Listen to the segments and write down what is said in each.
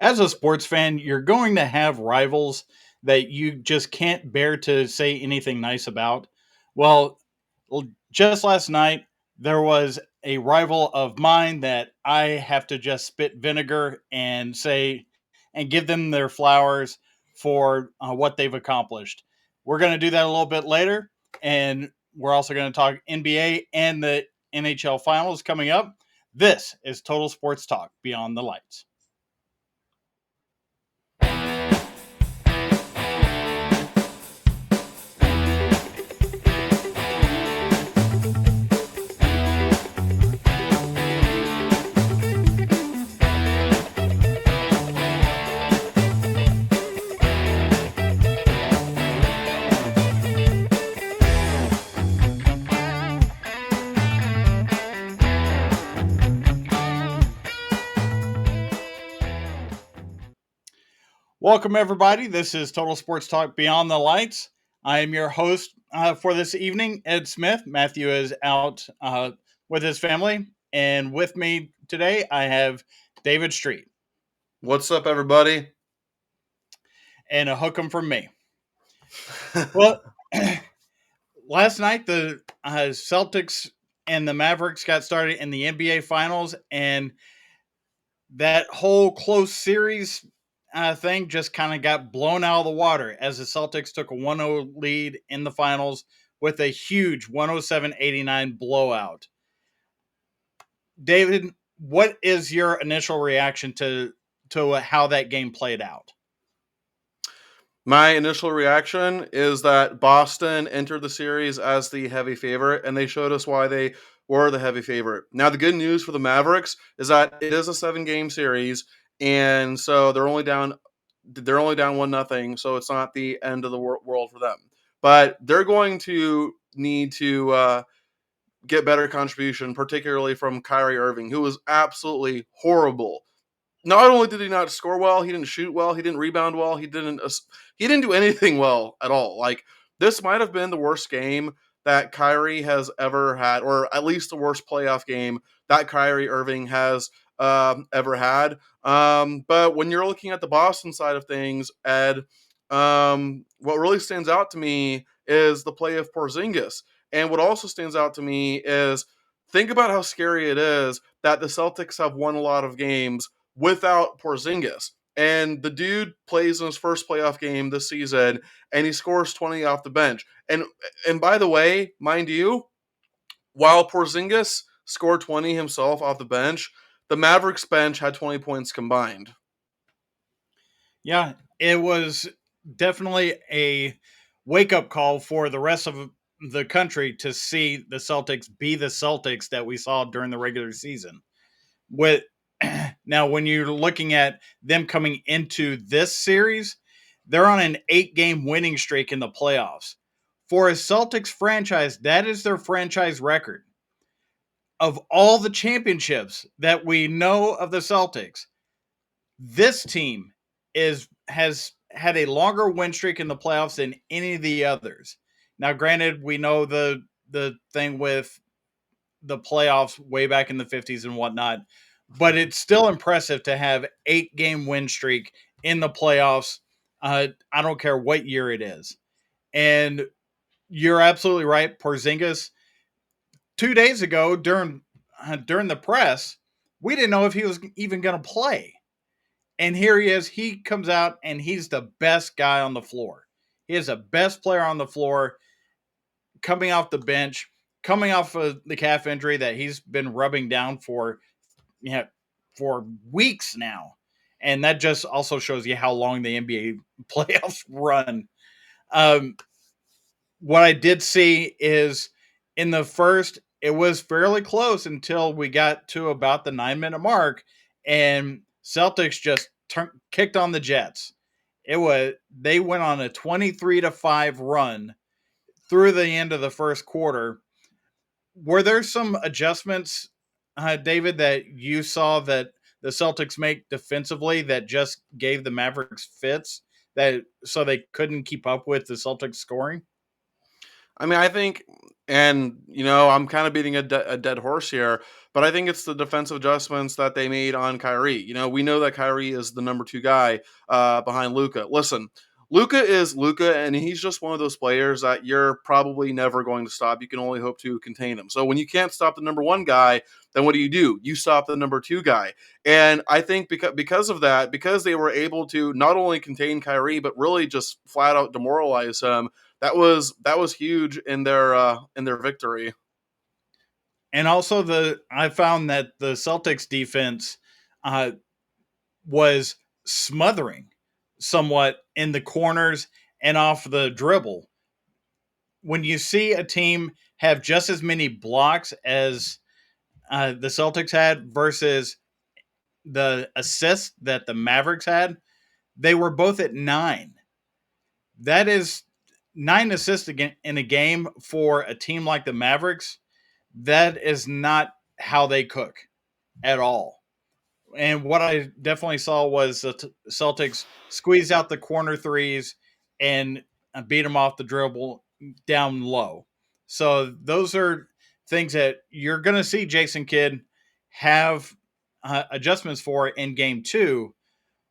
as a sports fan, you're going to have rivals that you just can't bear to say anything nice about. Well, just last night, there was a rival of mine that I have to just spit vinegar and say, and give them their flowers for what they've accomplished. We're going to do that a little bit later. And we're also going to talk NBA and the NHL finals coming up. This is Total Sports Talk Beyond the Lights. Welcome, everybody. This is Total Sports Talk Beyond the Lights. I am your host for this evening, Ed Smith. Matthew is out with his family. And with me today, I have David Street. What's up, everybody? And a hook 'em from me. Well, last night, the Celtics and the Mavericks got started in the NBA Finals, and that whole close series thing just kind of got blown out of the water as the Celtics took a 1-0 lead in the finals with a huge 107-89 blowout. David, what is your initial reaction to how that game played out? My initial reaction is that Boston entered the series as the heavy favorite, and they showed us why they were the heavy favorite. Now, the good news for the Mavericks is that it is a 7-game series, and so they're only down 1-0, so it's not the end of the world for them. But they're going to need to get better contribution, particularly from Kyrie Irving, who was absolutely horrible. Not only did he not score well, he didn't shoot well, he didn't rebound well, he didn't do anything well at all. Like, this might have been the worst game that Kyrie has ever had, or at least the worst playoff game that Kyrie Irving has ever had. But when you're looking at the Boston side of things, Ed, what really stands out to me is the play of Porzingis. And what also stands out to me is, think about how scary it is that the Celtics have won a lot of games without Porzingis. And the dude plays in his first playoff game this season, and he scores 20 off the bench. And by the way, mind you, while Porzingis scored 20 himself off the bench, the Mavericks bench had 20 points combined. Yeah, it was definitely a wake-up call for the rest of the country to see the Celtics be the Celtics that we saw during the regular season. With now, when you're looking at them coming into this series, they're on an 8-game winning streak in the playoffs. For a Celtics franchise, that is their franchise record. Of all the championships that we know of the Celtics, this team has had a longer win streak in the playoffs than any of the others. Now, granted, we know the thing with the playoffs way back in the 50s and whatnot, but it's still impressive to have 8-game win streak in the playoffs. I don't care what year it is. And you're absolutely right. Porzingis, 2 days ago during the press, we didn't know if he was even going to play. And here he is. He comes out and he's the best guy on the floor. He is the best player on the floor coming off the bench, coming off of the calf injury that he's been rubbing down for weeks now. And that just also shows you how long the NBA playoffs run. What I did see is in the first, it was fairly close until we got to about the 9-minute mark, and Celtics just kicked on the Jets. They went on a 23-5 run through the end of the first quarter. Were there some adjustments, David, that you saw that the Celtics make defensively that just gave the Mavericks fits, that so they couldn't keep up with the Celtics scoring? I mean, I think, and I'm kind of beating a dead horse here, but I think it's the defensive adjustments that they made on Kyrie. We know that Kyrie is the number two guy behind Luca. Listen, Luca is Luca, and he's just one of those players that you're probably never going to stop. You can only hope to contain him. So when you can't stop the number one guy, then what do? You stop the number two guy. And I think because of that, because they were able to not only contain Kyrie, but really just flat out demoralize him, that was huge in their victory. And also, I found that the Celtics defense uh, was smothering somewhat in the corners and off the dribble. When you see a team have just as many blocks as the Celtics had versus the assists that the Mavericks had, they were both at 9. That is 9 assists in a game for a team like the Mavericks. That is not how they cook at all. And what I definitely saw was the Celtics squeeze out the corner threes and beat them off the dribble down low. So those are things that you're going to see Jason Kidd have adjustments for in game 2.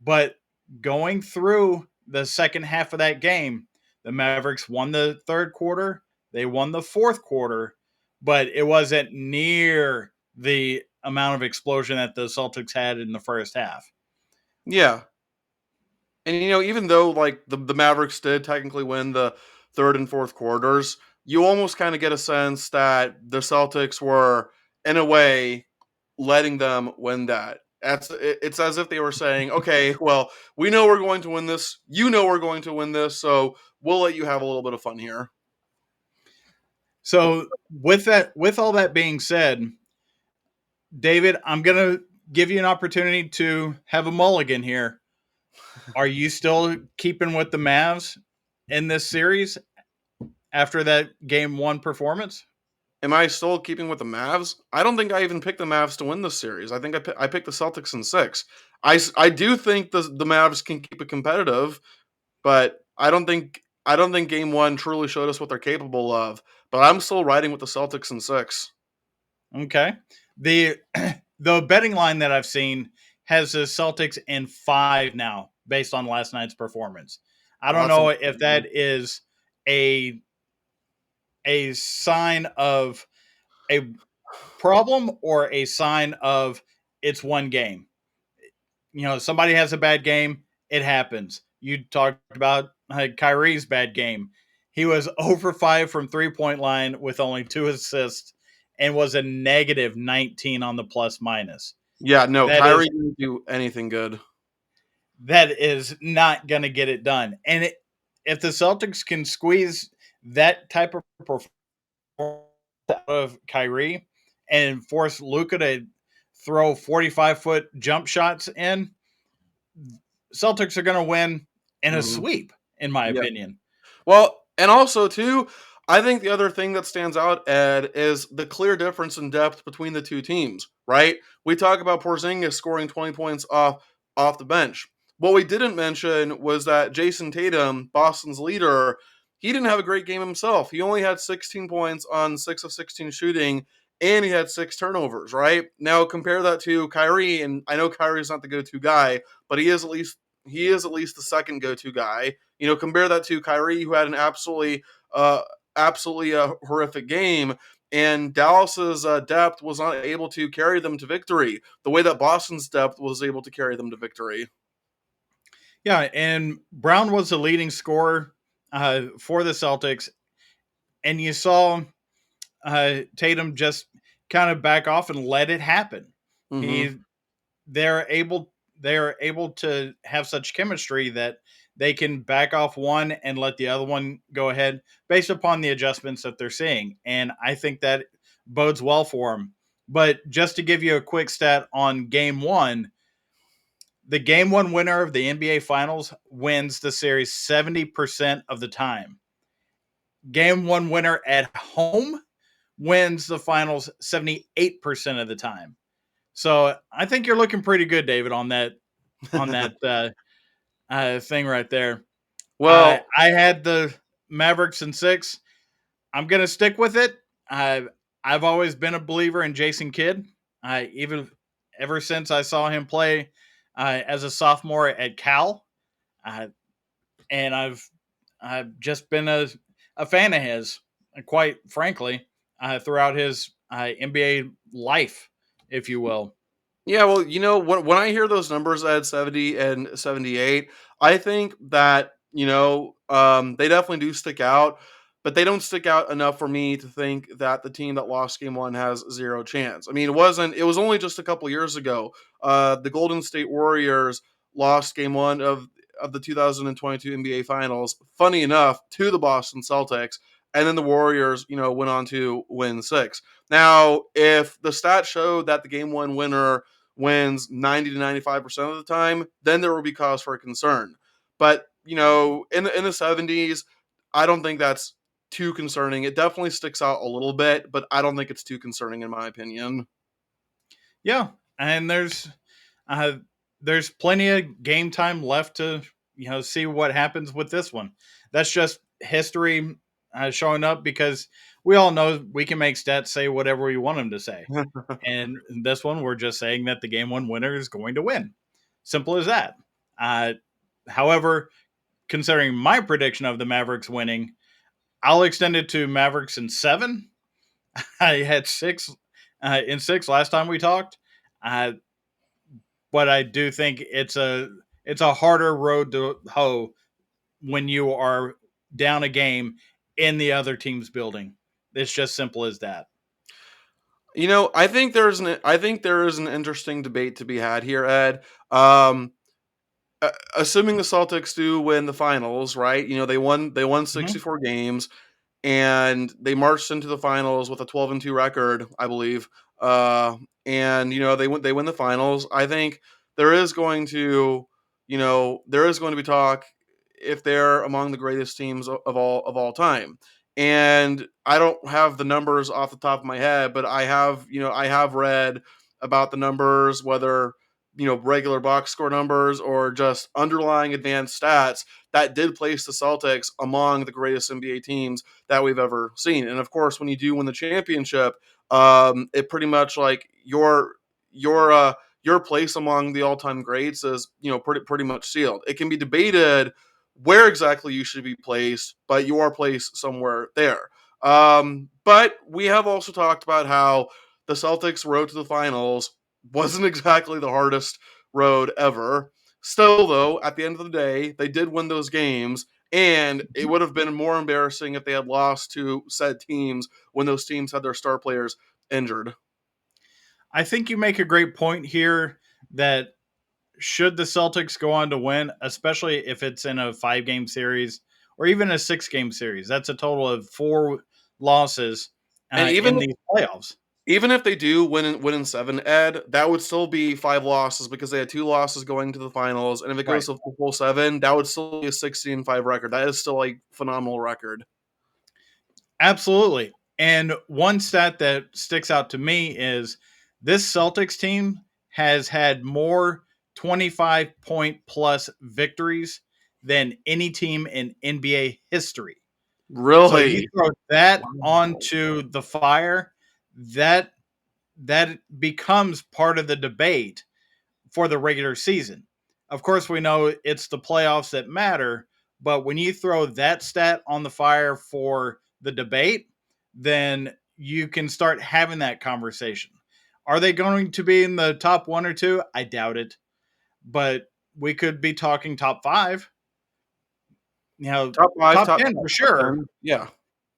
But going through the second half of that game, the Mavericks won the third quarter, they won the fourth quarter, but it wasn't near the amount of explosion that the Celtics had in the first half. Yeah, and even though like the Mavericks did technically win the third and fourth quarters, you almost kind of get a sense that the Celtics were in a way letting them win that. It's as if they were saying, okay, well, we know we're going to win this, we're going to win this, so we'll let you have a little bit of fun here. So with all that being said, David, I'm gonna give you an opportunity to have a mulligan here. Are you still keeping with the Mavs in this series after that game 1 performance? Am I still keeping with the Mavs? I don't think I even picked the Mavs to win this series. I think I picked the Celtics in 6. I do think the Mavs can keep it competitive, but I don't think game 1 truly showed us what they're capable of. But I'm still riding with the Celtics in 6. Okay. The the betting line that I've seen has the Celtics in 5 now based on last night's performance. I Well, don't that's know if incredible. that is a sign of a problem or a sign of it's one game. Somebody has a bad game, it happens. You talked about Kyrie's bad game. He was over 5 from 3-point line with only 2 assists and was a negative 19 on the plus minus. Yeah, no, That is Kyrie didn't do anything good. not going to get it done. And if the Celtics can squeeze that type of performance out of Kyrie and force Luka to throw 45-foot jump shots in, Celtics are going to win in a Mhm. sweep, in my Yeah. opinion. Well, and also too, I think the other thing that stands out, Ed, is the clear difference in depth between the two teams. Right? We talk about Porzingis scoring 20 points off the bench. What we didn't mention was that Jason Tatum, Boston's leader, he didn't have a great game himself. He only had 16 points on 6 of 16 shooting, and he had 6 turnovers. Right? Now compare that to Kyrie, and I know Kyrie's not the go-to guy, but he is at least the second go-to guy. Compare that to Kyrie, who had an absolutely horrific game, and Dallas's depth was not able to carry them to victory the way that Boston's depth was able to carry them to victory. Yeah, and Brown was the leading scorer for the Celtics, and you saw Tatum just kind of back off and let it happen. Mm-hmm. He they're able to have such chemistry that they can back off one and let the other one go ahead based upon the adjustments that they're seeing. And I think that bodes well for them. But just to give you a quick stat on game 1, the game 1 winner of the NBA Finals wins the series 70% of the time. Game 1 winner at home wins the finals 78% of the time. So I think you're looking pretty good, David, on that thing right there. Well, I had the Mavericks in 6. I'm gonna stick with it. I've always been a believer in Jason Kidd. I even ever since I saw him play as a sophomore at Cal, uh, and I've just been a fan of his, quite frankly, throughout his NBA life, if you will. Yeah, well, when I hear those numbers at 70 and 78, I think that, they definitely do stick out, but they don't stick out enough for me to think that the team that lost game one has zero chance. I mean, it was only just a couple years ago. The Golden State Warriors lost game one of the 2022 NBA Finals, funny enough, to the Boston Celtics. And then the Warriors, went on to win six. Now, if the stats show that the game one winner wins 90 to 95% of the time, then there will be cause for concern. But, in the 70s, I don't think that's too concerning. It definitely sticks out a little bit, but I don't think it's too concerning in my opinion. Yeah, and uh, there's plenty of game time left to see what happens with this one. That's just history showing up because we all know we can make stats say whatever we want them to say. And this one, we're just saying that the game one winner is going to win. Simple as that. Uh, However, considering my prediction of the Mavericks winning, I'll extend it to Mavericks in seven. I had six in six last time we talked, uh, but I do think it's a harder road to hoe when you are down a game in the other team's building. It's just simple as that. I think there is an interesting debate to be had here, Ed. Um, Assuming the Celtics do win the finals, right? They won Mhm. 64 games and they marched into the finals with a 12-2 record, I believe. Uh, and they win the finals. I think there is going to, there is going to be talk if they're among the greatest teams of all time. And I don't have the numbers off the top of my head, but I have read about the numbers, whether regular box score numbers or just underlying advanced stats that did place the Celtics among the greatest NBA teams that we've ever seen. And of course, when you do win the championship, it pretty much like your place among the all-time greats is pretty much sealed. It can be debated where exactly you should be placed, but you are placed somewhere there. But we have also talked about how the Celtics' road to the finals wasn't exactly the hardest road ever. Still, though, at the end of the day, they did win those games, and it would have been more embarrassing if they had lost to said teams when those teams had their star players injured. I think you make a great point here that should the Celtics go on to win, especially if it's in a 5 game series or even a 6 game series, that's a total of four losses And in these playoffs. even if they do win in seven, Ed, that would still be five losses because they had two losses going to the finals. And if it Right. goes to the full seven, that would still be a 16-5 record. That is still a phenomenal record. Absolutely. And one stat that sticks out to me is this Celtics team has had more 25-point plus victories than any team in NBA history. So you Really? throw that Wow. onto the fire, that that becomes part of the debate for the regular season. Of course, we know it's the playoffs that matter, but when you throw that stat on the fire for the debate, then you can start having that conversation. Are they going to be in the top one or two? I doubt it, but we could be talking top five, Top five, top top 10 top, for top sure. 10. Yeah.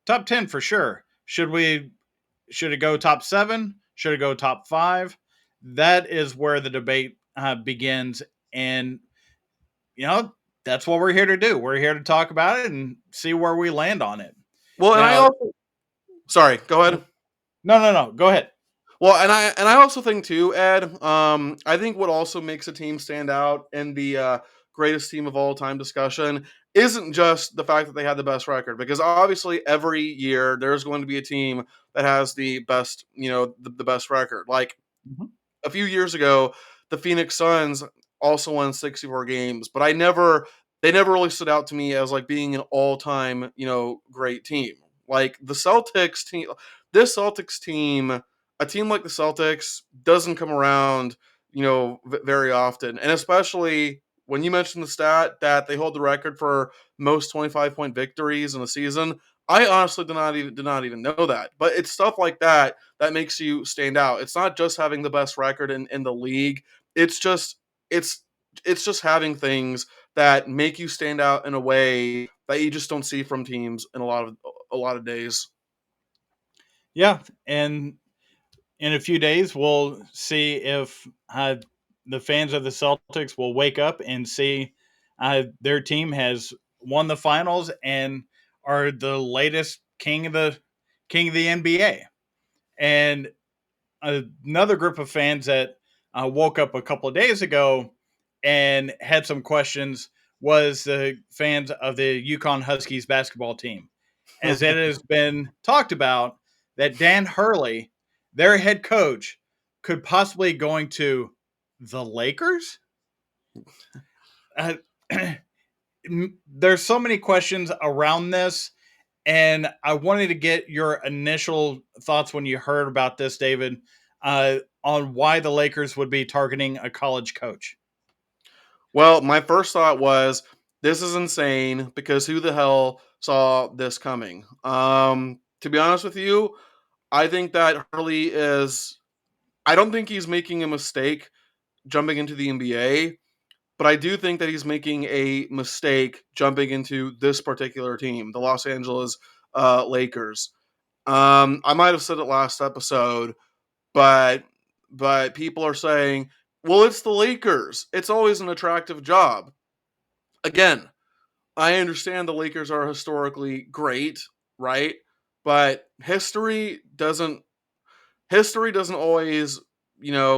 Top 10 for sure. Should it go top seven? Should it go top five? That is where the debate begins. And, you know, that's what we're here to do. We're here to talk about it and see where we land on it. Well, and I Now, also sorry, go ahead. no, no, no. Go ahead. Well, and I also think too, Ed. I think what also makes a team stand out in the greatest team of all time discussion isn't just the fact that they had the best record, because obviously every year there's going to be a team that has the best, the best record. Like Mhm. a few years ago, the Phoenix Suns also won 64 games, but they never really stood out to me as like being an all time, great team. Like the Celtics team, this Celtics team, a team like the Celtics doesn't come around, very often, and especially when you mentioned the stat that they hold the record for most 25-point victories in a season. I honestly did not even know that, but it's stuff like that that makes you stand out. It's not just having the best record in the league. It's just it's it's just having things that make you stand out in a way that you just don't see from teams in a lot of days. Yeah, and in a few days, we'll see if the fans of the Celtics will wake up and see their team has won the finals and are the latest king of the NBA. And another group of fans that woke up a couple of days ago and had some questions was the fans of the Yukon Huskies basketball team, as it has been talked about that Dan Hurley, their head coach, could possibly going to the Lakers. Uh, there's so many questions around this, and I wanted to get your initial thoughts when you heard about this, David, on why the Lakers would be targeting a college coach. Well, my first thought was this is insane because who the hell saw this coming? To be honest with you, I think that Hurley is. I don't think he's making a mistake jumping into the NBA, but I do think that he's making a mistake jumping into this particular team, the Los Angeles Lakers. I might have said it last episode, but people are saying, "Well, it's the Lakers. It's always an attractive job." Again, I understand the Lakers are historically great, right? But history doesn't always,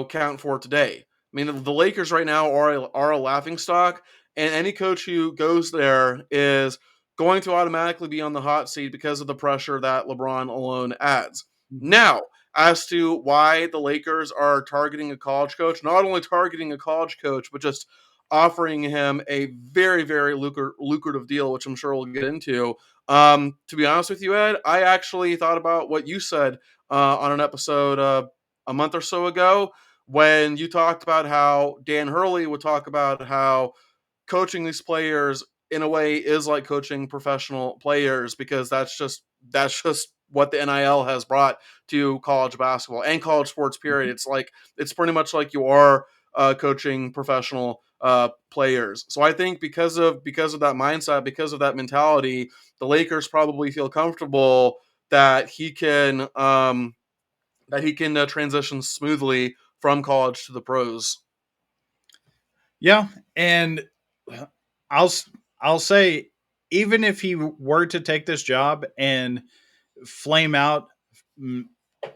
count for today. I mean, the Lakers right now are a laughing stock, and any coach who goes there is going to automatically be on the hot seat because of the pressure that LeBron alone adds. Mhm. Now, as to why the Lakers are targeting a college coach, not only targeting a college coach, but just offering him a very, very lucrative deal, which I'm sure we'll get into. To be honest with you, Ed, I actually thought about what you said on an episode a month or so ago when you talked about how Dan Hurley would talk about how coaching these players in a way is like coaching professional players because that's just what the NIL has brought to college basketball and college sports. Period. Mhm. It's pretty much like you are coaching professional players. So I think because of that mindset, because of that mentality, the Lakers probably feel comfortable that he can transition smoothly from college to the pros. Yeah, and I'll I'll say even if he were to take this job and flame out, mm,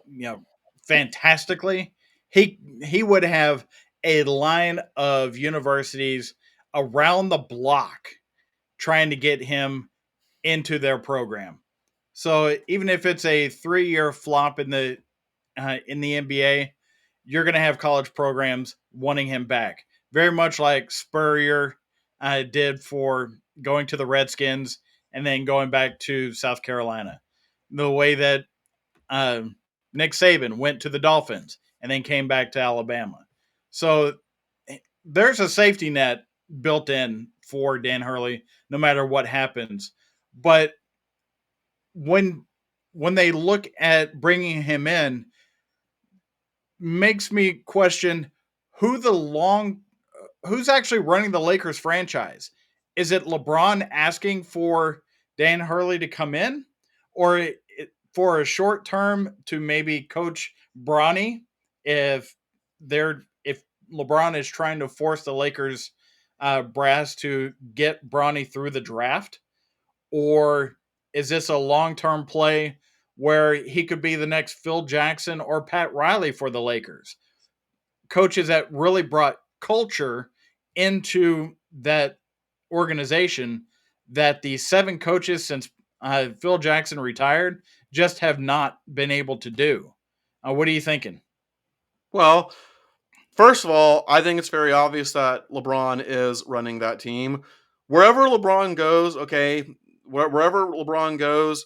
you know, fantastically, he would have a line of universities around the block trying to get him into their program. So even if it's a 3 year flop in the NBA, you're going to have college programs wanting him back. Very much like Spurrier did for going to the Redskins and then going back to South Carolina. The way that uh, Nick Saban went to the Dolphins and then came back to Alabama. So there's a safety net built in for Dan Hurley, no matter what happens. But when they look at bringing him in, makes me question who the long who's actually running the Lakers franchise. Is it LeBron asking for Dan Hurley to come in, or for a short term to maybe coach Bronny if LeBron is trying to force the Lakers brass to get Bronny through the draft, or is this a long term play where he could be the next Phil Jackson or Pat Riley for the Lakers? Coaches that really brought culture into that organization that the seven coaches since Phil Jackson retired just have not been able to do. What are you thinking? Well, first of all, I think it's very obvious that LeBron is running that team. Wherever LeBron goes, okay, wherever LeBron goes,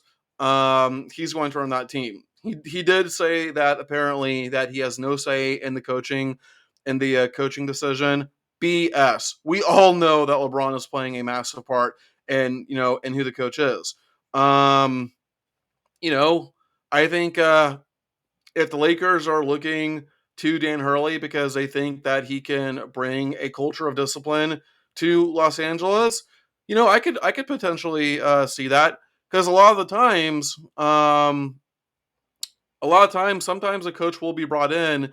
he's going to run that team. He did say that apparently that he has no say in the coaching, in the coaching decision. BS. We all know that LeBron is playing a massive part in in who the coach is. Um, you know, I think if the Lakers are looking to Dan Hurley because they think that he can bring a culture of discipline to Los Angeles, I could potentially see that because sometimes a coach will be brought in,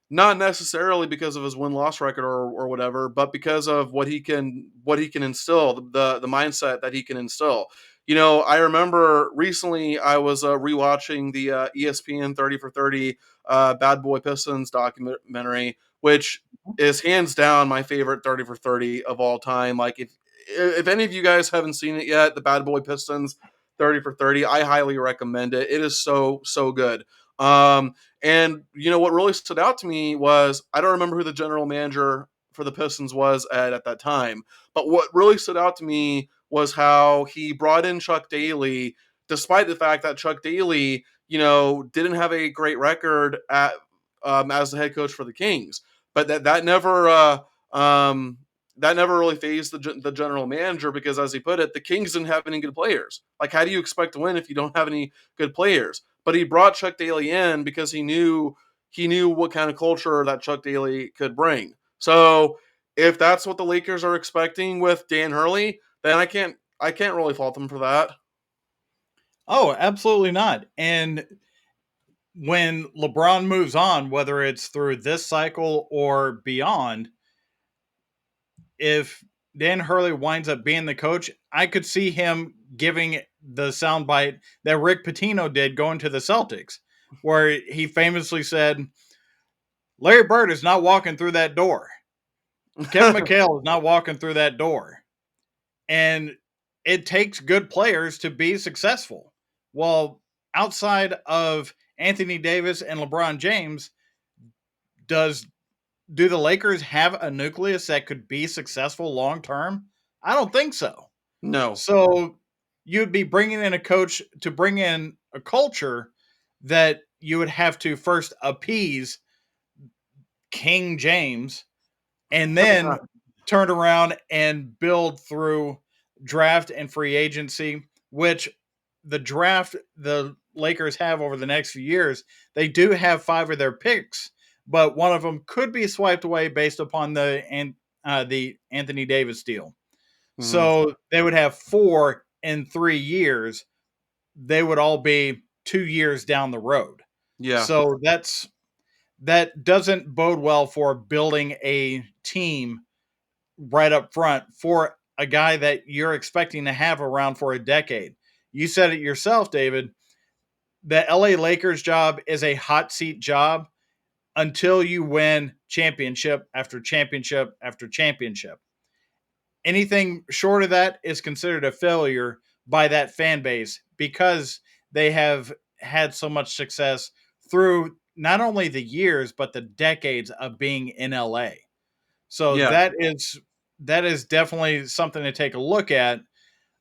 not necessarily because of his win loss record or whatever, but because of what he can instill, the mindset that he can instill. I remember recently I was rewatching the ESPN 30 for 30 Bad Boy Pistons documentary, which is hands down my favorite 30 for 30 of all time. Like if any of you guys haven't seen it yet, the Bad Boy Pistons 30 for 30, I highly recommend it. It is so good. And what really stood out to me was I don't remember who the general manager for the Pistons was at that time, but what really stood out to me was how he brought in Chuck Daly, despite the fact that Chuck Daly, didn't have a great record as the head coach for the Kings, but um, that never really phased the general manager because, as he put it, the Kings didn't have any good players. Like, how do you expect to win if you don't have any good players? But he brought Chuck Daly in because he knew what kind of culture that Chuck Daly could bring. So if that's what the Lakers are expecting with Dan Hurley, then I can't really fault them for that. Oh, absolutely not. And when LeBron moves on, whether it's through this cycle or beyond, if Dan Hurley winds up being the coach, I could see him giving the soundbite that Rick Pitino did going to the Celtics, where he famously said, Larry Bird is not walking through that door. Kevin McHale is not walking through that door. And it takes good players to be successful. Well, outside of Anthony Davis and LeBron James, does do the Lakers have a nucleus that could be successful long term? I don't think so. No. So you'd be bringing in a coach to bring in a culture that you would have to first appease King James and then turn around and build through draft and free agency, which the draft the Lakers have over the next few years, they do have five of their picks, but one of them could be swiped away based upon the Anthony Davis deal. Mhm. So they would have four in 3 years. They would all be 2 years down the road. Yeah. So that doesn't bode well for building a team right up front for a guy that you're expecting to have around for a decade. You said it yourself, David. The LA Lakers job is a hot seat job until you win championship after championship after championship. Anything short of that is considered a failure by that fan base because they have had so much success through not only the years but the decades of being in LA. So Yeah. that is definitely something to take a look at.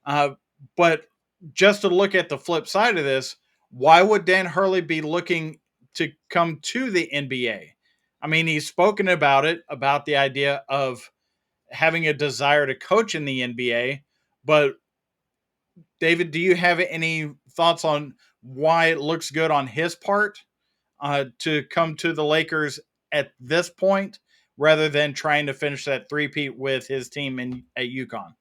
Uh, but just to look at the flip side of this, why would Dan Hurley be looking to come to the NBA? I mean, he's spoken about it, about the idea of having a desire to coach in the NBA. But David, do you have any thoughts on why it looks good on his part to come to the Lakers at this point rather than trying to finish that three-peat with his team at UConn?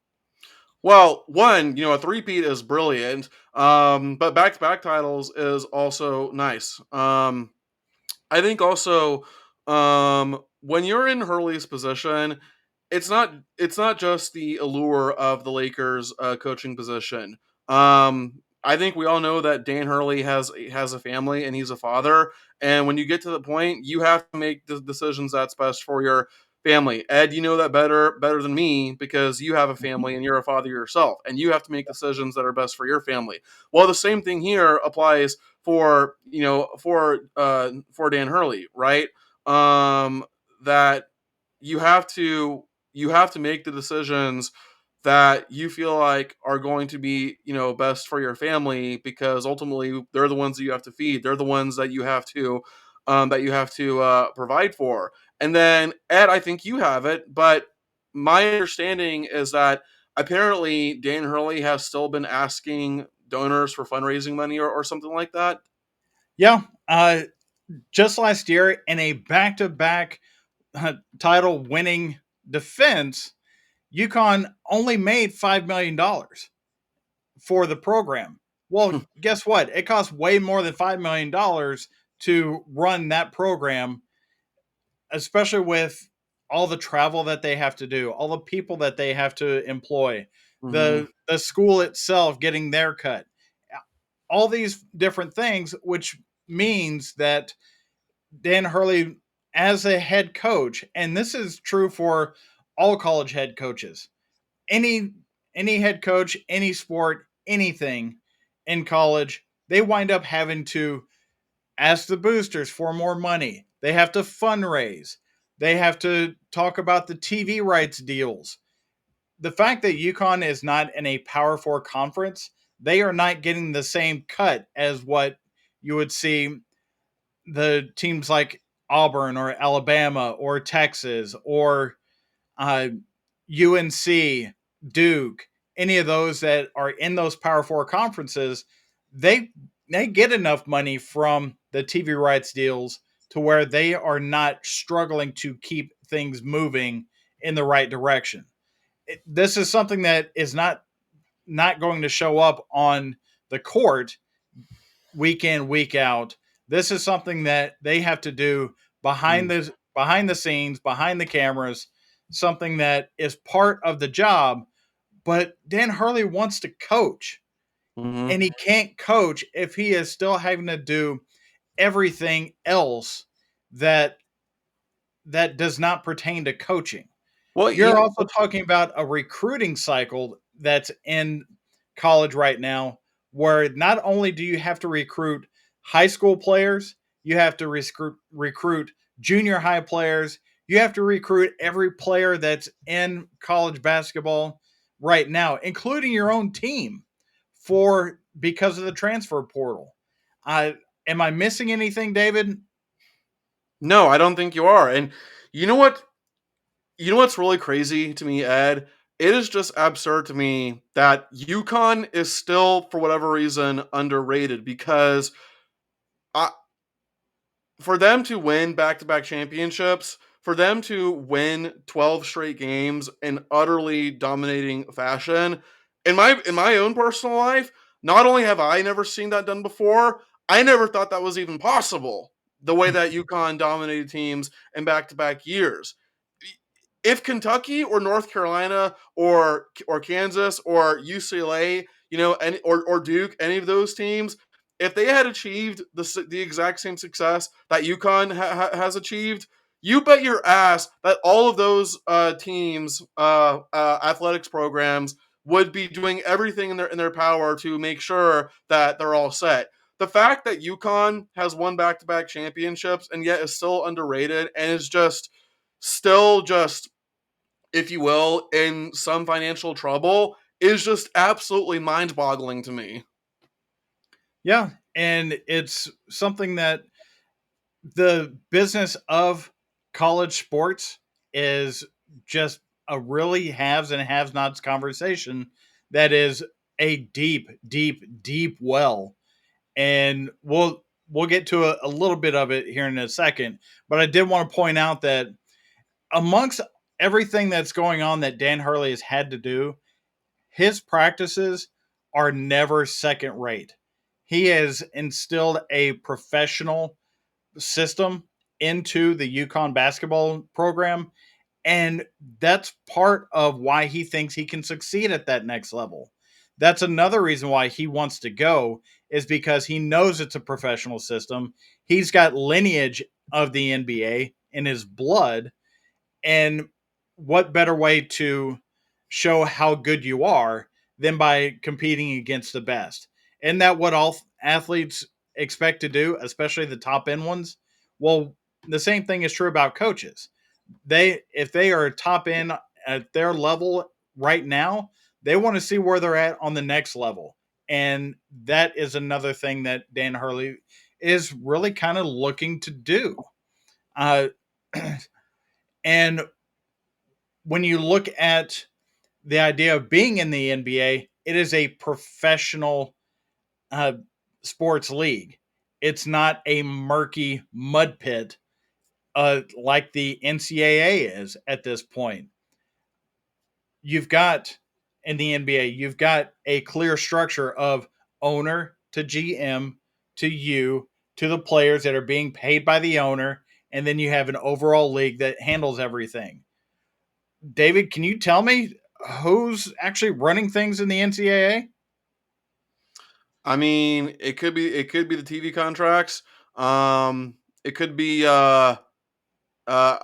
Well, one, a three-peat is brilliant, but back-to-back titles is also nice. I think also, when you're in Hurley's position, it's not just the allure of the Lakers coaching position. I think we all know that Dan Hurley has a family and he's a father, and when you get to the point, you have to make the decisions that's best for your family. Ed, you know that better than me because you have a family and you're a father yourself, and you have to make decisions that are best for your family. Well, the same thing here applies for Dan Hurley, right? That you have to make the decisions that you feel like are going to be, best for your family, because ultimately they're the ones that you have to feed. They're the ones that you have to provide for. And then Ed, I think you have it, but my understanding is that apparently Dan Hurley has still been asking donors for fundraising money, or something like that. Yeah, just last year in a back-to-back title winning defense, UConn only made $5 million for the program. Well, guess what? It costs way more than $5 million to run that program, especially with all the travel that they have to do, all the people that they have to employ, Hmm. the school itself getting their cut, all these different things, which means that Dan Hurley, as a head coach, and this is true for all college head coaches, any any head coach, any sport, anything in college, they wind up having to ask the boosters for more money. They have to fundraise. They have to talk about the TV rights deals. The fact that UConn is not in a Power Four conference, they are not getting the same cut as what you would see the teams like Auburn or Alabama or Texas or uh, UNC, Duke, any of those that are in those Power Four conferences, they they get enough money from the TV rights deals to where they are not struggling to keep things moving in the right direction. This is something that is not going to show up on the court week in week out. This is something that they have to do behind the scenes, behind the cameras, something that is part of the job. But Dan Hurley wants to coach, Hmm. and he can't coach if he is still having to do everything else that that does not pertain to coaching. Well, You're also talking about a recruiting cycle that's in college right now, where not only do you have to recruit high school players, you have to recruit junior high players, you have to recruit every player that's in college basketball right now, including your own team, for because of the transfer portal. I Am I missing anything, David? no, I don't think you are. And you know what? You know what's really crazy to me, Ed? It is just absurd to me that UConn is still, for whatever reason, underrated, because I, for them to win back-to-back championships, for them to win 12 straight games in utterly dominating fashion, in my own personal life, not only have I never seen that done before, I never thought that was even possible. The way that UConn dominated teams in back-to-back years. If Kentucky or North Carolina or Kansas or UCLA, or Duke, any of those teams, if they had achieved the exact same success that UConn has achieved, you bet your ass that all of those teams, athletics programs, would be doing everything in their power to make sure that they're all set. The fact that UConn has won back-to-back championships and yet is still underrated and is just still just, if you will, in some financial trouble, is just absolutely mind-boggling to me. Yeah, and it's something that the business of college sports is just a really haves and have nots conversation that is a deep, deep, deep well. And we'll get to a little bit of it here in a second. But I did want to point out that amongst everything that's going on that Dan Hurley has had to do, his practices are never second rate. He has instilled a professional system into the UConn basketball program. And that's part of why he thinks he can succeed at that next level. That's another reason why he wants to go, is because he knows it's a professional system. He's got lineage of the NBA in his blood. And what better way to show how good you are than by competing against the best? Isn't that what all athletes expect to do, especially the top end ones? Well, the same thing is true about coaches. If they are top end at their level right now, they want to see where they're at on the next level. And that is another thing that Dan Hurley is really kind of looking to do. Uh, and when you look at the idea of being in the NBA, it is a professional uh, sports league. It's not a murky mud pit like the NCAA is at this point. You've got in the NBA, you've got a clear structure of owner to GM to you to the players that are being paid by the owner, and then you have an overall league that handles everything. David, can you tell me who's actually running things in the NCAA? I mean, it could be the TV contracts. It could be oh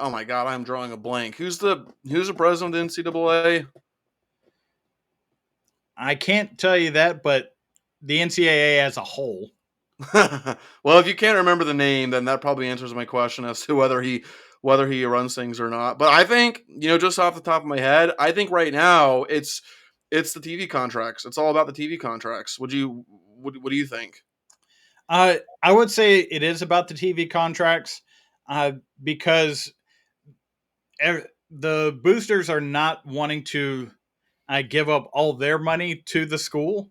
my god, I'm drawing a blank. Who's the president of the NCAA? I can't tell you that, but the NCAA as a whole. Well, if you can't remember the name, then that probably answers my question as to whether he runs things or not. But I think, just off the top of my head, I think right now it's the TV contracts. It's all about the TV contracts. What do you think? I would say it is about the TV contracts because the boosters are not wanting to give up all their money to the school.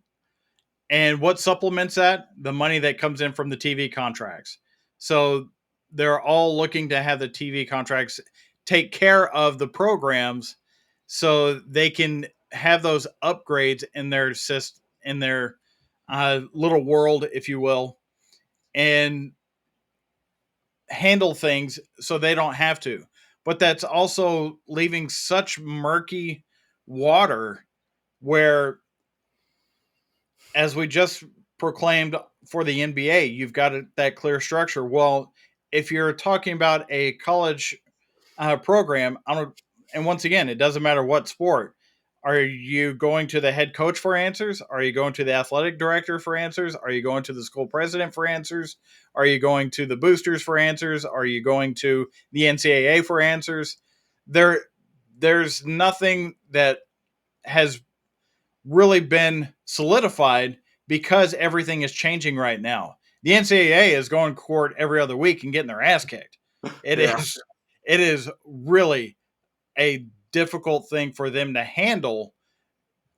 And what supplements that? The money that comes in from the TV contracts. So they're all looking to have the TV contracts take care of the programs so they can have those upgrades in their in their little world, if you will, and handle things so they don't have to. But that's also leaving such murky water where, as we just proclaimed for the NBA, you've got that clear structure. Well, if you're talking about a college program, and once again, it doesn't matter what sport. Are you going to the head coach for answers? Are you going to the athletic director for answers? Are you going to the school president for answers? Are you going to the boosters for answers? Are you going to the NCAA for answers? There, there's nothing that has really been solidified because everything is changing right now. The NCAA is going to court every other week and getting their ass kicked. It Yeah. is it is really a difficult thing for them to handle.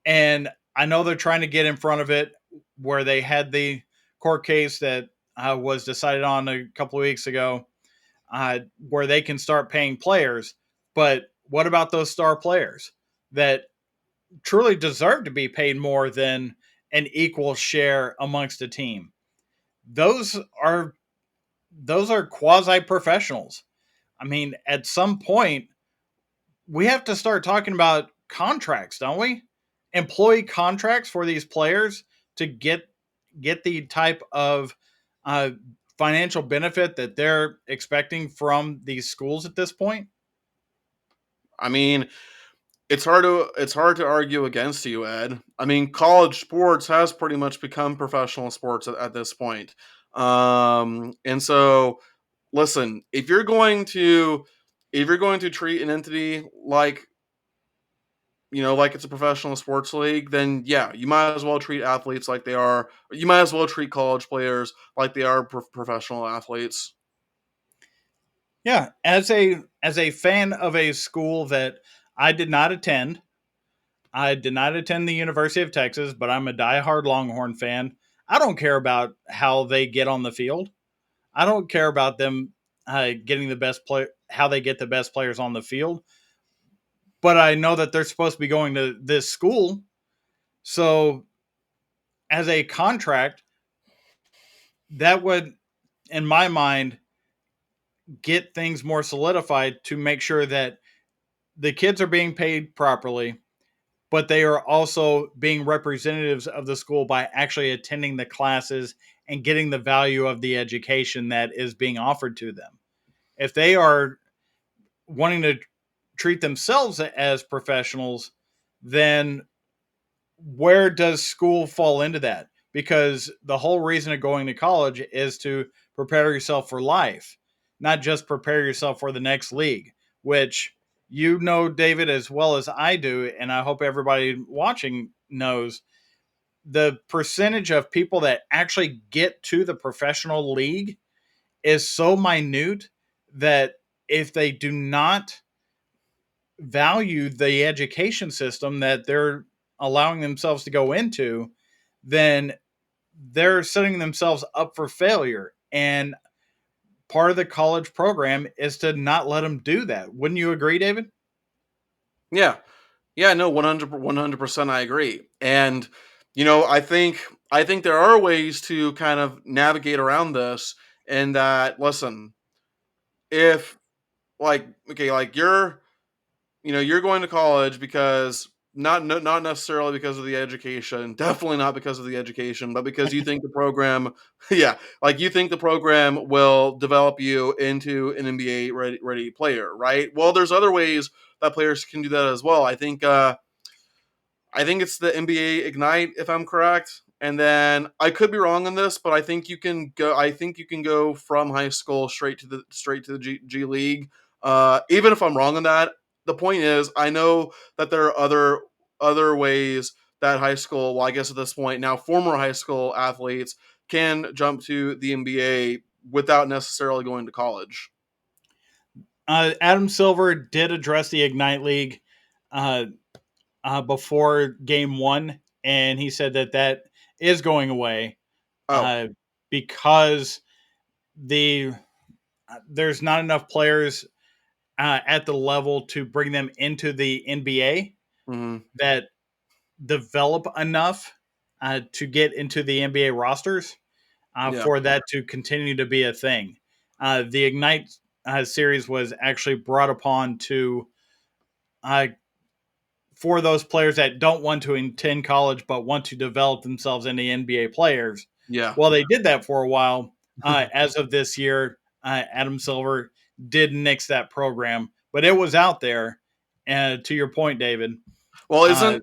And I know they're trying to get in front of it where they had the court case that was decided on a couple of weeks ago where they can start paying players. But what about those star players that truly deserve to be paid more than an equal share amongst a team? Those are quasi professionals. I mean, at some point, we have to start talking about contracts, don't we? Employee contracts for these players to get the type of uh, financial benefit that they're expecting from these schools at this point. I mean, it's hard to argue against you, Ed. I mean, college sports has pretty much become professional sports at this point. And so listen, if you're going to treat an entity like it's a professional sports league, then yeah, you might as well treat athletes like they are. You might as well treat college players like they are professional athletes. Yeah, as a fan of a school that I did not attend, I did not attend the University of Texas, but I'm a diehard Longhorn fan. I don't care about how they get on the field. I don't care about them getting the best play, how they get the best players on the field. But I know that they're supposed to be going to this school, so as a contract, that would, in my mind, get things more solidified to make sure that the kids are being paid properly, but they are also being representatives of the school by actually attending the classes and getting the value of the education that is being offered to them. If they are wanting to treat themselves as professionals, then where does school fall into that? Because the whole reason of going to college is to prepare yourself for life, not just prepare yourself for the next league, which you know, David, as well as I do, and I hope everybody watching knows, the percentage of people that actually get to the professional league is so minute that if they do not value the education system that they're allowing themselves to go into, then they're setting themselves up for failure. And part of the college program is to not let them do that. Wouldn't you agree, David? Yeah. Yeah, no, 100% I agree. And you know, I think there are ways to kind of navigate around this, and that listen, if like okay, like you're going to college because not necessarily because of the education, definitely not because of the education, but because you think the program yeah, like you think the program will develop you into an NBA ready player, right? Well, there's other ways that players can do that as well. I think it's the NBA Ignite, if I'm correct. And then I could be wrong on this, but I think you can go. I think you can go from high school straight to the G League. Even if I'm wrong on that, the point is I know that there are other ways that high school. Well, I guess at this point now, former high school athletes can jump to the NBA without necessarily going to college. Adam Silver did address the Ignite League uh, before game one, and he said that that is going away Oh, uh, because there's not enough players at the level to bring them into the NBA hmm, that develop enough to get into the NBA rosters yeah, for that to continue to be a thing. The Ignite series was actually brought upon to uh, for those players that don't want to attend college but want to develop themselves into NBA players. yeah. Well, they did that for a while. As of this year, Adam Silver did nix that program, but it was out there. And to your point, David, Well, uh, isn't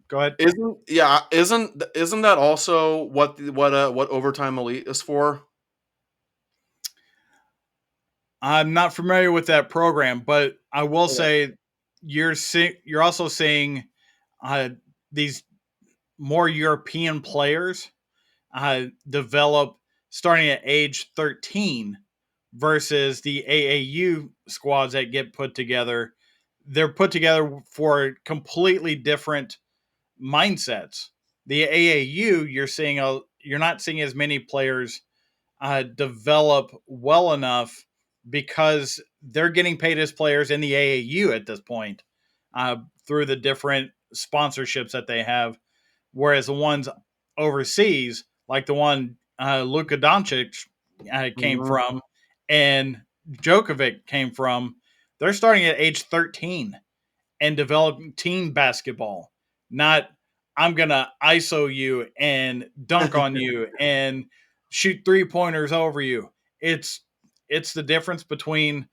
go ahead. Isn't yeah, isn't that also what overtime elite is for? I'm not familiar with that program, but I will Okay. say you're also seeing uh, these more European players develop starting at age 13 versus the AAU squads that get put together. They're put together for completely different mindsets. The AAU, you're not seeing as many players develop well enough because they're getting paid as players in the AAU at this point uh, through the different sponsorships that they have. Whereas the ones overseas, like the one Luka Doncic came Mhm. from and Djokovic came from, they're starting at age 13 and developing team basketball, not I'm gonna ISO you and dunk on you and shoot 3 pointers over you. It's it's the difference between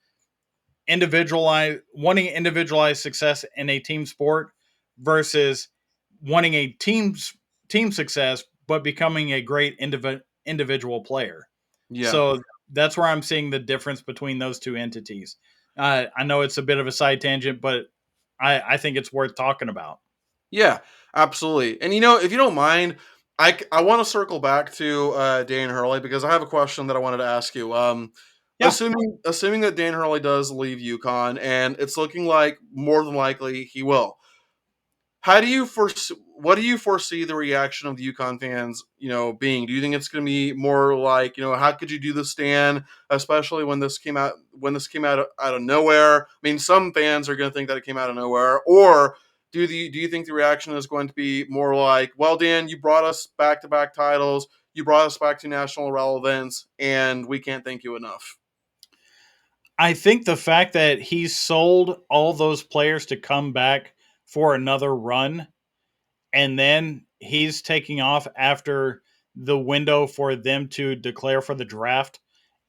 individualized success in a team sport versus wanting a team success but becoming a great individual player. Yeah. So that's where I'm seeing the difference between those two entities. I know it's a bit of a side tangent, but I think it's worth talking about. Yeah, absolutely. And you know, if you don't mind, I want to circle back to Dan Hurley because I have a question that I wanted to ask you. Yeah, Assuming that Dan Hurley does leave UConn, and it's looking like more than likely he will. How do you foresee? What do you foresee the reaction of the UConn fans? You know, being? Do you think it's going to be more like, you know, how could you do this, Stan? Especially when this came out, out of nowhere. I mean, some fans are going to think that it came out of nowhere, or do you think the reaction is going to be more like, well, Dan, you brought us back to back titles, you brought us back to national relevance, and we can't thank you enough. I think the fact that he sold all those players to come back for another run and then he's taking off after the window for them to declare for the draft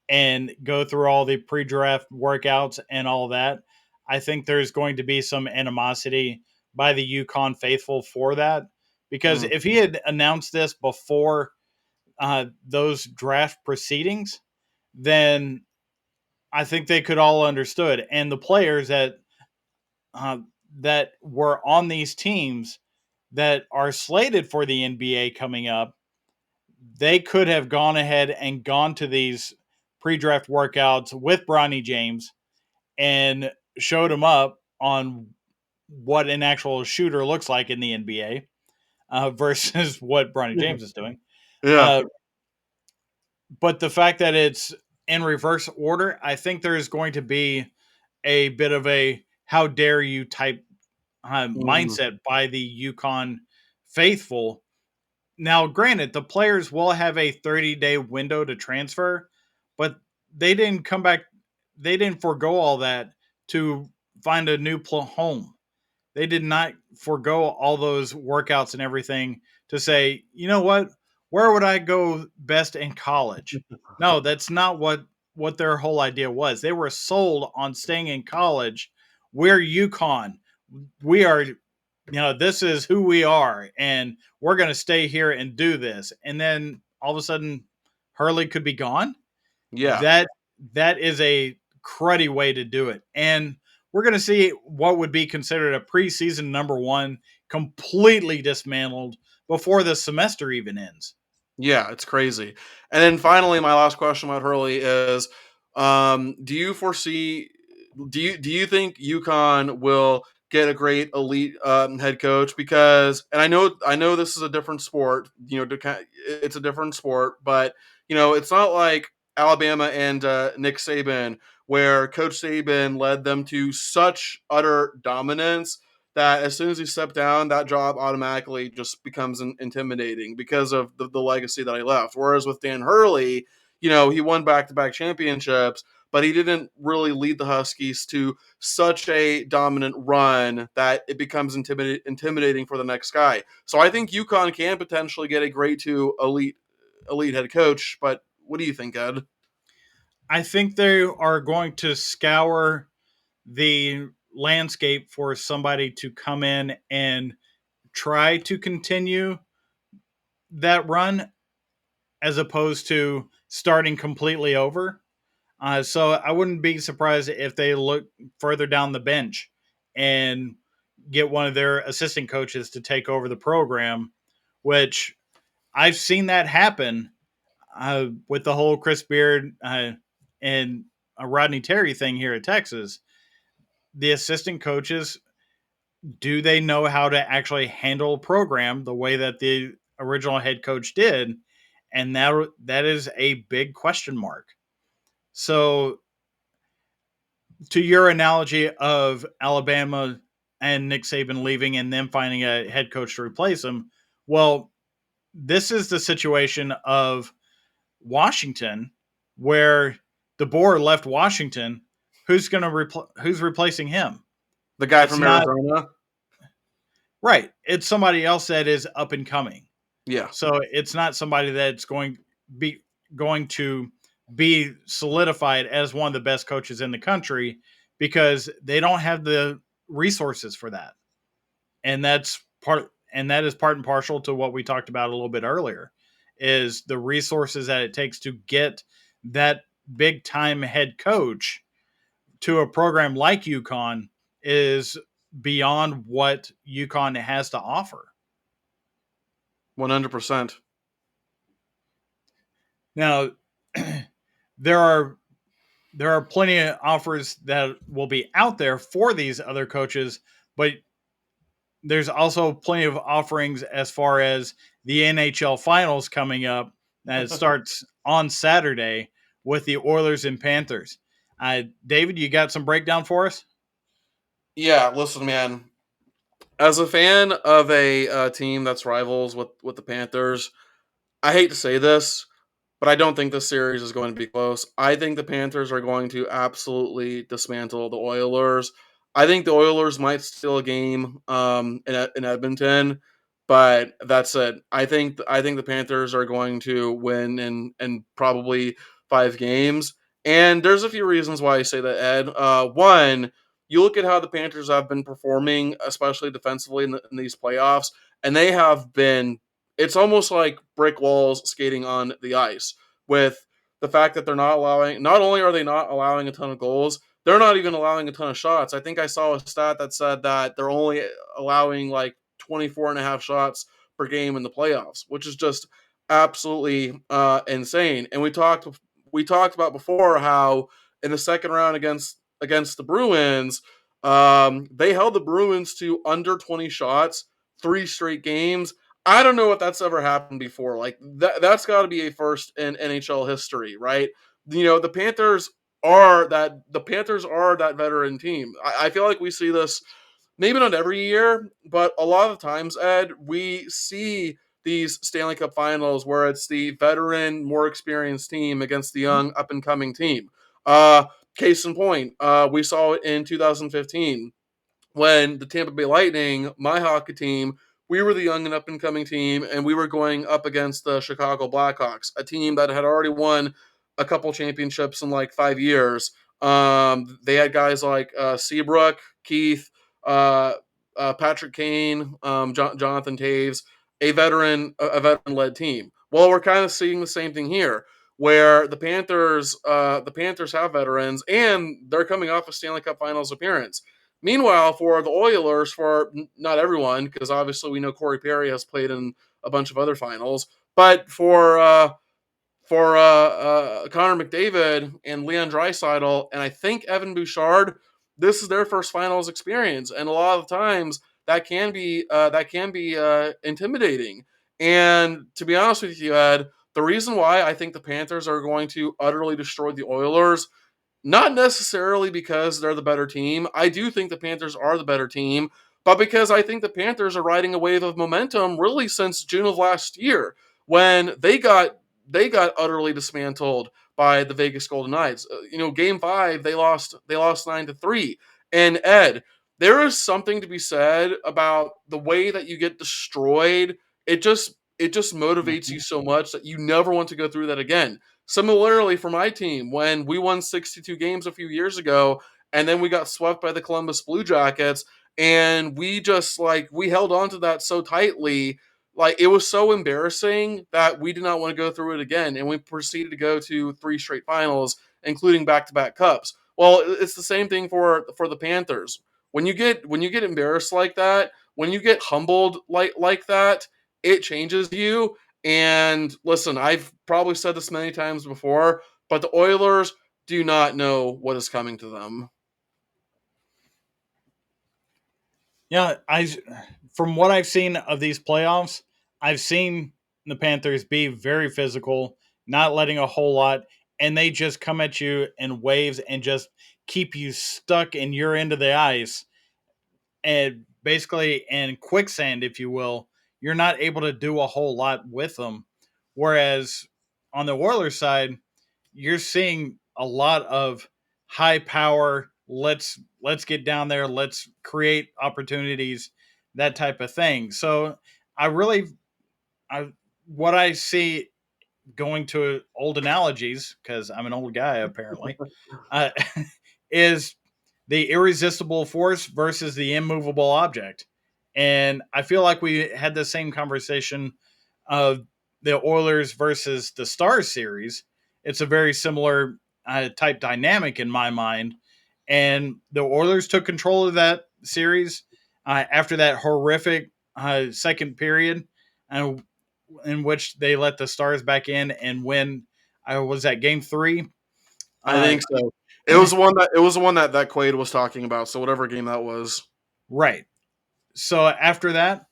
and go through all the pre-draft workouts and all that. I think there's going to be some animosity by the Yukon faithful for that because Mm, if he had announced this before those draft proceedings, then I think they could all understood, and the players that uh, that were on these teams that are slated for the NBA coming up, they could have gone ahead and gone to these pre-draft workouts with Bronny James and showed him up on what an actual shooter looks like in the NBA versus what Bronny James is doing. Yeah. Uh, but the fact that it's in reverse order, I think there is going to be a bit of a how dare you type Mhm. mindset by the UConn faithful. Now, granted, the players will have a 30-day window to transfer, but they didn't come back. They didn't forego all that to find a new home. They did not forego all those workouts and everything to say, you know what, where would I go best in college? No, that's not what their whole idea was. They were sold on staying in college. We're UConn. We are, this is who we are, and we're going to stay here and do this. And then all of a sudden, Hurley could be gone. Yeah. That is a cruddy way to do it. And we're going to see what would be considered a preseason number one completely dismantled before the semester even ends. Yeah, it's crazy. And then finally, my last question about Hurley is, do you foresee? Do you think UConn will get a great elite head coach? Because, and I know this is a different sport. It's a different sport, but it's not like Alabama and Nick Saban, where Coach Saban led them to such utter dominance that as soon as he stepped down, that job automatically just becomes intimidating because of the legacy that he left. Whereas with Dan Hurley, he won back-to-back championships, but he didn't really lead the Huskies to such a dominant run that it becomes intimidating for the next guy. So I think UConn can potentially get a grade two elite head coach. But what do you think, Ed? I think they are going to scour the landscape for somebody to come in and try to continue that run as opposed to starting completely over. So I wouldn't be surprised if they look further down the bench and get one of their assistant coaches to take over the program, which I've seen that happen with the whole Chris Beard and Rodney Terry thing here at Texas. The assistant coaches, do they know how to actually handle a program the way that the original head coach did? And that is a big question mark. So to your analogy of Alabama and Nick Saban leaving and then finding a head coach to replace him, well, this is the situation of Washington where DeBoer left Washington. Who's replacing him? The guy It's from not Arizona? right. It's somebody else that is up and coming. Yeah. So it's not somebody that's be going to be solidified as one of the best coaches in the country because they don't have the resources for that. And that is part and partial to what we talked about a little bit earlier is the resources that it takes to get that big time head coach to a program like UConn is beyond what UConn has to offer. 100%. Now, there are plenty of offers that will be out there for these other coaches, but there's also plenty of offerings as far as the NHL finals coming up that starts on Saturday with the Oilers and Panthers. David, you got some breakdown for us? Yeah, listen, man. As a fan of a team that's rivals with the Panthers, I hate to say this, but I don't think this series is going to be close. I think the Panthers are going to absolutely dismantle the Oilers. I think the Oilers might steal a game in Edmonton, but that's it. I think the Panthers are going to win in probably 5 games. And there's a few reasons why I say that, Ed. One, you look at how the Panthers have been performing, especially defensively in these playoffs, and they have been, it's almost like brick walls skating on the ice with the fact that not only are they not allowing a ton of goals, they're not even allowing a ton of shots. I think I saw a stat that said that they're only allowing like 24 and a half shots per game in the playoffs, which is just absolutely insane. And we talked about before how in the second round against the Bruins, they held the Bruins to under 20 shots, 3 straight games. I don't know if that's ever happened before. Like that's got to be a first in NHL history, right? The Panthers are that veteran team. I feel like we see this maybe not every year, but a lot of times, Ed, we see these Stanley Cup finals where it's the veteran, more experienced team against the young, up and coming team. Case in point, we saw it in 2015 when the Tampa Bay Lightning, my hockey team, we were the young and up and coming team, and we were going up against the Chicago Blackhawks, a team that had already won a couple championships in like 5 years. They had guys like Seabrook, Keith, uh, Patrick Kane, Jonathan Taves, a veteran led team. Well, we're kind of seeing the same thing here, where the Panthers have veterans, and they're coming off a Stanley Cup Finals appearance. Meanwhile, for the Oilers, for not everyone, because obviously we know Corey Perry has played in a bunch of other finals, but for Connor McDavid and Leon Draisaitl, and I think Evan Bouchard, this is their first finals experience, and a lot of times that can be intimidating. And to be honest with you, Ed, the reason why I think the Panthers are going to utterly destroy the Oilers, not necessarily because they're the better team. I do think the Panthers are the better team, but because I think the Panthers are riding a wave of momentum really since June of last year when they got utterly dismantled by the Vegas Golden Knights. Game 5 they lost 9-3. And Ed, there is something to be said about the way that you get destroyed. It just motivates you Mhm. so much that you never want to go through that again. Similarly, for my team, when we won 62 games a few years ago, and then we got swept by the Columbus Blue Jackets, and we held on to that so tightly, like it was so embarrassing that we did not want to go through it again, and we proceeded to go to 3 straight finals, including back-to-back cups. Well, it's the same thing for the Panthers. When you get embarrassed like that, when you get humbled like that, it changes you. And listen, I've probably said this many times before, but the Oilers do not know what is coming to them. Yeah, from what I've seen of these playoffs, I've seen the Panthers be very physical, not letting a whole lot, and they just come at you in waves and just keep you stuck in your end of the ice, and basically in quicksand, if you will. You're not able to do a whole lot with them. Whereas on the Oilers side, you're seeing a lot of high power. Let's get down there. Let's create opportunities, that type of thing. So I really, I what I see, going to old analogies, because I'm an old guy apparently, uh, is the irresistible force versus the immovable object. And I feel like we had the same conversation of the Oilers versus the Stars series. It's a very similar type dynamic in my mind. And the Oilers took control of that series after that horrific second period, uh, in which they let the Stars back in and win. I was at game 3. I Uh, think so. It was the one that Quaid was talking about. So whatever game that was. right. So after that,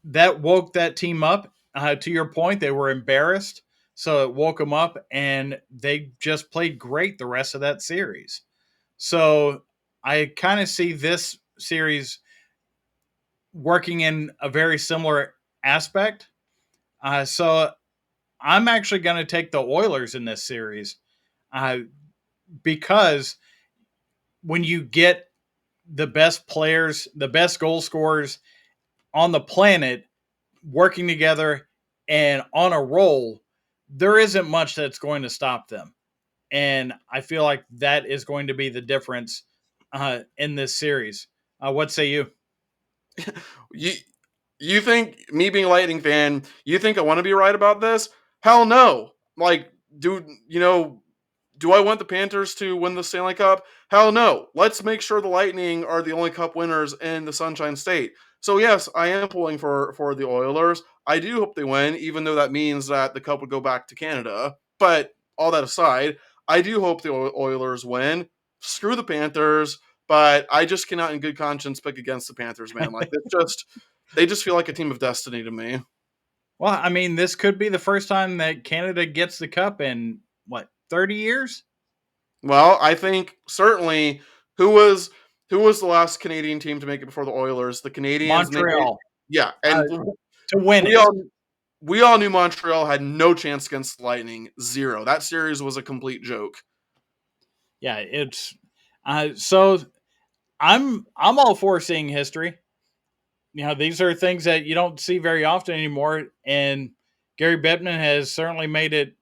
that woke that team up. To your point, they were embarrassed. So it woke them up, and they just played great the rest of that series. So I kind of see this series working in a very similar aspect. So I'm actually going to take the Oilers in this series, uh, because when you get the best players, the best goal scorers on the planet working together and on a roll, there isn't much that's going to stop them. And I feel like that is going to be the difference in this series. What say you? You you think me being a Lightning fan, you think I want to be right about this? Hell no. Like, dude, Do I want the Panthers to win the Stanley Cup? Hell no. Let's make sure the Lightning are the only cup winners in the Sunshine State. So yes, I am pulling for the Oilers. I do hope they win, even though that means that the cup would go back to Canada. But all that aside, I do hope the Oilers win. Screw the Panthers, but I just cannot in good conscience pick against the Panthers, man. Like it's just they just feel like a team of destiny to me. Well, I mean, this could be the first time that Canada gets the cup in what, 30 years? Well, I think certainly who was who was the last Canadian team to make it before the Oilers? The Canadians, and they made Montreal, yeah, uh, and to win we it. all we all knew Montreal had no chance against the Lightning, zero. That series was a complete joke. Yeah, it's so I'm all for seeing history. These are things that you don't see very often anymore, and Gary Bettman has certainly made it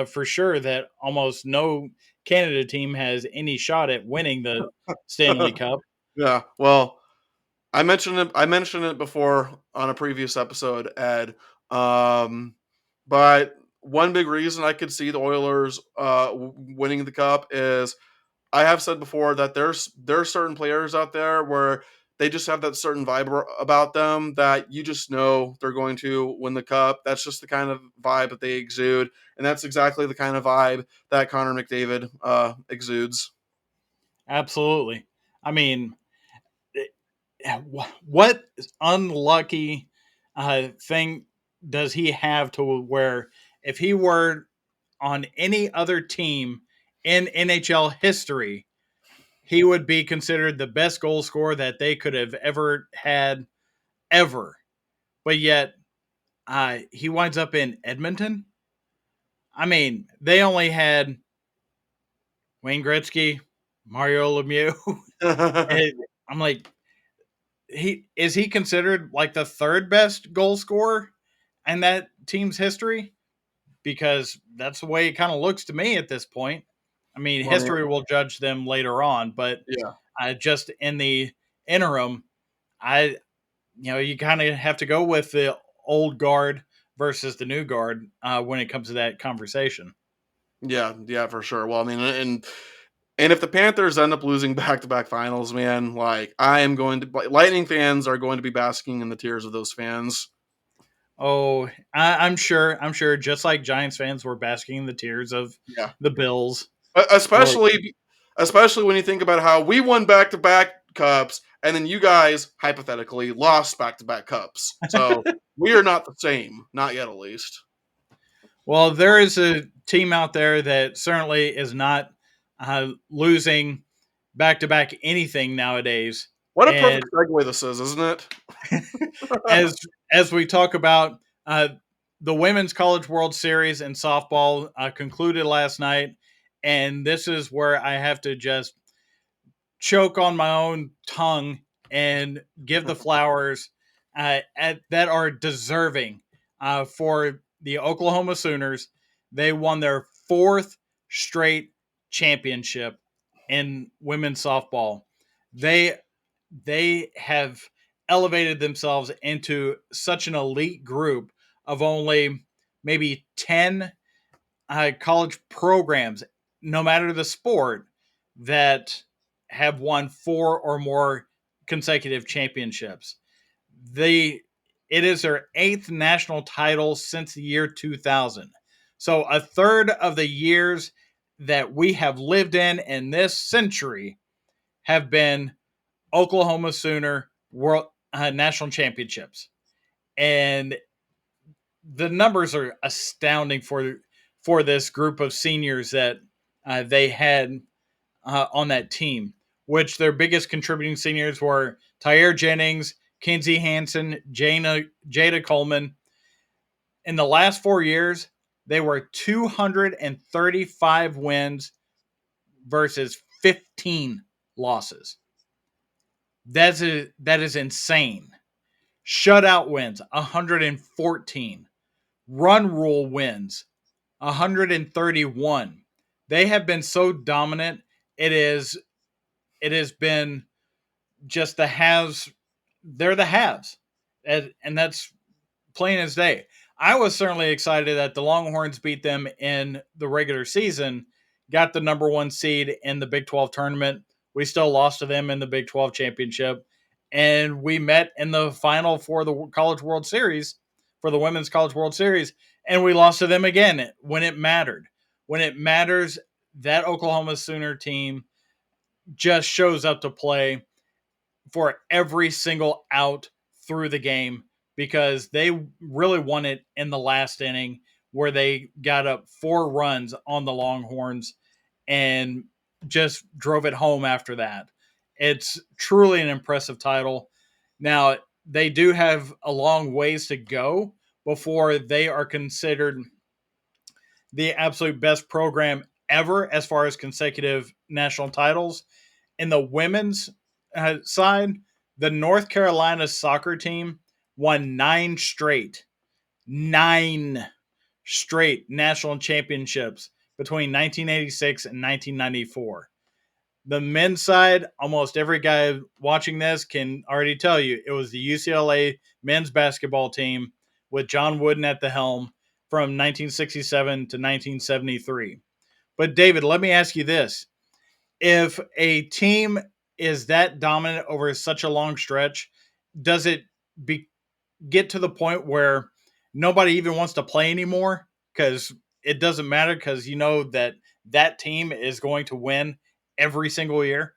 for sure that almost no Canada team has any shot at winning the Stanley Cup. Yeah, well, I mentioned it before on a previous episode, Ed. Um, but one big reason I could see the Oilers winning the cup is I have said before that there's certain players out there where they just have that certain vibe about them that you just know they're going to win the cup. That's just the kind of vibe that they exude, and that's exactly the kind of vibe that Connor McDavid exudes. Absolutely. I mean, what unlucky thing does he have to where if he were on any other team in NHL history, he would be considered the best goal scorer that they could have ever had, ever. But yet, he winds up in Edmonton. I mean, they only had Wayne Gretzky, Mario Lemieux. And I'm like, he considered like the third best goal scorer in that team's history? Because that's the way it kind of looks to me at this point. I mean, Well, I mean, history will judge them later on, but yeah. just in the interim, I you kind of have to go with the old guard versus the new guard when it comes to that conversation. Yeah, yeah, for sure. Well, I mean, and if the Panthers end up losing back to back finals, man, like I am going to like, Lightning fans are going to be basking in the tears of those fans. Oh, I'm sure. I'm sure. Just like Giants fans were basking in the tears of Yeah, the Bills. Or especially when you think about how we won back to back cups, and then you guys hypothetically lost back to back cups. So we are not the same, not yet, at least. well, there is a team out there that certainly is not losing back to back anything nowadays. What a And perfect segue this is, isn't it? as as we talk about the Women's College World Series in softball concluded last night, and this is where I have to just choke on my own tongue and give the flowers that are deserving for the Oklahoma Sooners. They won their fourth straight championship in women's softball. They they have elevated themselves into such an elite group of only maybe 10 college programs, no matter the sport, that have won four or more consecutive championships. They it is their eighth national title since the year 2000. So a third of the years that we have lived in this century have been Oklahoma Sooner World National Championships, and the numbers are astounding for this group of seniors that they had on that team. Which their biggest contributing seniors were Tyre Jennings, Kinsey Hansen, Jada Coleman. In the last 4 years, they were 235 wins versus 15 losses. That is insane. Shutout wins 114. Run rule wins 131. They have been so dominant. It has been just the haves. They're the haves, and that's plain as day. I was certainly excited that the Longhorns beat them in the regular season, got the number one seed in the Big 12 tournament. We still lost to them in the Big 12 championship. And we met in the final for the College World Series, for the Women's College World Series, and we lost to them again when it mattered. When it matters, that Oklahoma Sooner team just shows up to play for every single out through the game because they really won it in the last inning where they got up 4 runs on the Longhorns and just drove it home after that. It's truly an impressive title. Now, they do have a long ways to go before they are considered the absolute best program ever as far as consecutive national titles. In the women's side, the North Carolina soccer team won nine straight national championships between 1986 and 1994. The men's side, almost every guy watching this can already tell you it was the UCLA men's basketball team with John Wooden at the helm from 1967 to 1973. But David, let me ask you this. If a team is that dominant over such a long stretch, does it be, get to the point where nobody even wants to play anymore because it doesn't matter because you know that that team is going to win every single year?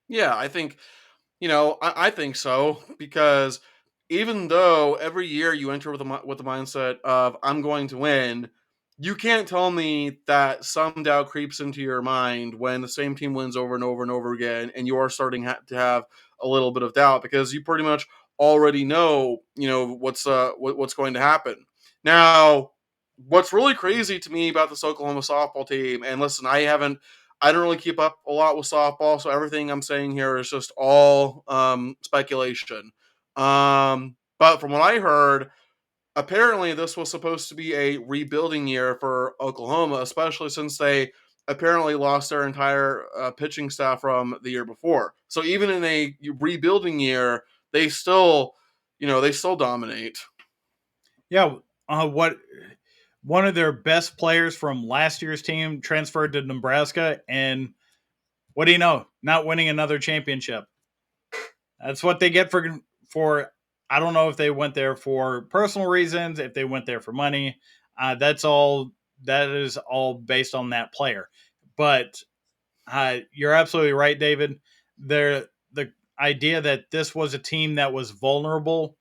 Yeah, I think I think so because even though every year you enter with with the mindset of I'm going to win, you can't tell me that some doubt creeps into your mind when the same team wins over and over and over again, and you are starting to have a little bit of doubt because you pretty much already know what's going to happen. Now, what's really crazy to me about this Oklahoma softball team, and listen, I don't really keep up a lot with softball, so everything I'm saying here is just all speculation. But from what I heard, apparently this was supposed to be a rebuilding year for Oklahoma, especially since they apparently lost their entire pitching staff from the year before. So even in a rebuilding year, they still dominate. Yeah. What one of their best players from last year's team transferred to Nebraska, and what do you know? Not winning another championship. That's what they get for. I don't know if they went there for personal reasons, if they went there for money. That's all. That is all based on that player. But you're absolutely right, David. The idea that this was a team that was vulnerable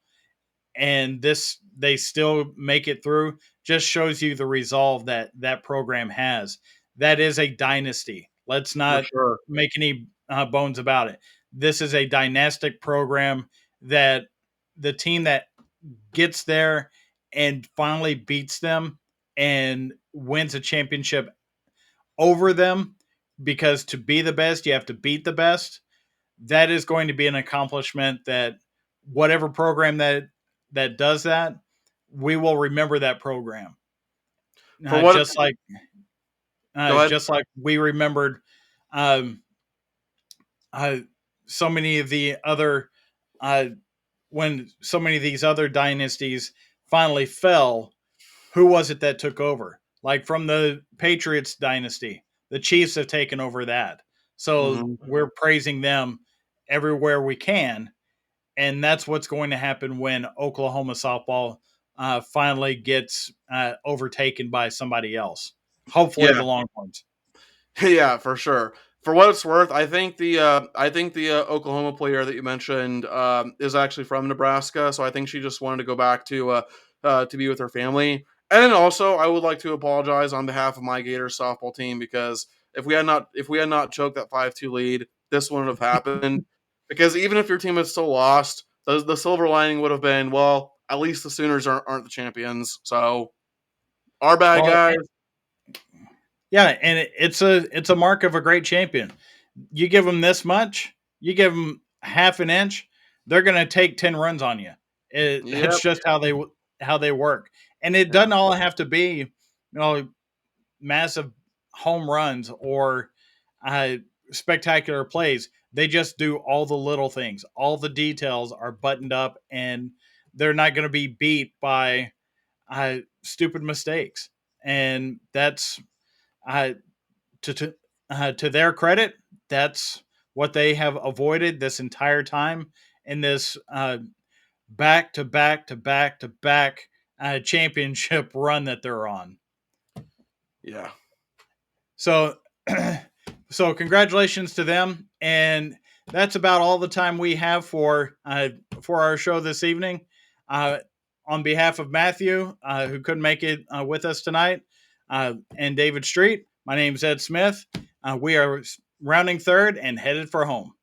and this they still make it through just shows you the resolve that that program has. That is a dynasty. Let's For not sure. make any bones about it. This is a dynastic program that the team that gets there and finally beats them and wins a championship over them, because to be the best you have to beat the best. That is going to be an accomplishment that whatever program that does that, we will remember that program. For Uh, what it, just like Go ahead. just like we remembered um, uh, so many of the other uh, when so many of these other dynasties finally fell. Who was it that took over? Like from the Patriots dynasty, the Chiefs have taken over that. So Mhm. we're praising them everywhere we can. And that's what's going to happen when Oklahoma softball finally gets overtaken by somebody else. Hopefully, Yeah. the Longhorns. Yeah, for sure. For what it's worth, I think the Oklahoma player that you mentioned is actually from Nebraska, so I think she just wanted to go back to be with her family. And then also, I would like to apologize on behalf of my Gators softball team because if we had not choked that 5-2 lead, this wouldn't have happened. Because even if your team had still lost, the silver lining would have been, well, at least the Sooners aren't the champions. So our bad Well, guys. yeah, and it's a mark of a great champion. You give them this much, you give them half an inch, they're going to take 10 runs on you. That's Yep. just how they work, and it Yeah. doesn't all have to be massive home runs or uh, spectacular plays. They just do all the little things. All the details are buttoned up, and they're not going to be beat by stupid mistakes. And that's uh, to their credit, that's what they have avoided this entire time in this back to back to back to back championship run that they're on. Yeah. So, so congratulations to them, and that's about all the time we have for our show this evening. On behalf of Matthew, who couldn't make it with us tonight, and David Street, my name is Ed Smith. We are rounding third and headed for home.